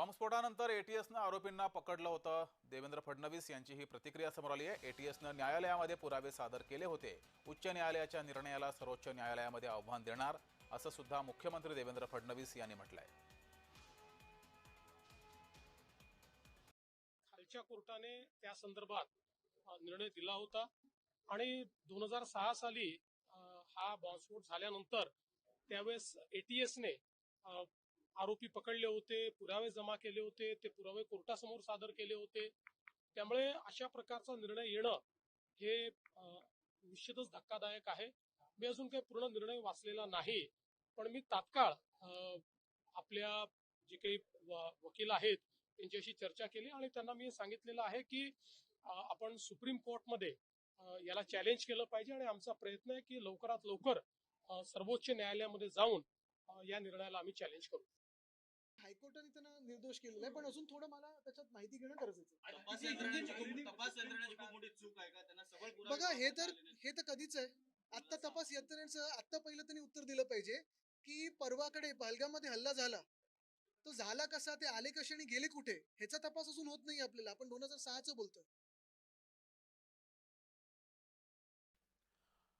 बॉम्बस्फोटानंतर एटीएसनं आरोपींना पकडलं होतं. देवेंद्र फडणवीस यांची ही प्रतिक्रिया समोर आली आहे. एटीएसनं न्यायालयामध्ये पुरावे सादर केले होते. उच्च न्यायालयाच्या निर्णयाला सर्वोच्च न्यायालयामध्ये आव्हान देणार असं सुद्धा मुख्यमंत्री देवेंद्र फडणवीस यांनी म्हटलंय. खालच्या कोर्टाने त्या संदर्भात निर्णय दिला होता आणि 2006 साली हा बॉम्बस्फोट झाल्यानंतर त्यावेळेस एटीएसने आरोपी पकडले होते, पुरावे जमा केले होते, ते पुरावे कोर्टासमोर सादर केले होते. त्यामुळे अशा प्रकारचा निर्णय येणं हे निश्चितच धक्कादायक आहे. मी अजून काही पूर्ण निर्णय वाचलेला नाही, पण मी तात्काळ आपल्या जे काही वकील आहेत त्यांच्याशी चर्चा केली आणि त्यांना मी सांगितलेलं आहे की आपण सुप्रीम कोर्टमध्ये याला चॅलेंज केलं पाहिजे आणि आमचा प्रयत्न आहे की लवकरात लवकर सर्वोच्च न्यायालयामध्ये जाऊन या निर्णयाला आम्ही चॅलेंज करू. हायकोर्टाने त्यांना निर्दोष केलेलं आहे, पण अजून थोडं मला त्याच्यात माहिती घेणं गरजेचं आहे. तपास यंत्रणेची खूप मोठी चूक आहे का? त्यांना सबळ पुरावे बघा, हे सापडले तर कधीच आहे. आता तपास यंत्रणेचं आता पहिलं त्यांनी उत्तर दिलं पाहिजे की परवाकडे पहलगाममध्ये हल्ला झाला, तो झाला कसा, ते आले कसे आणि गेले कुठे, ह्याचा तपास अजून होत नाही. आपल्याला आपण 2006चं बोलतोय.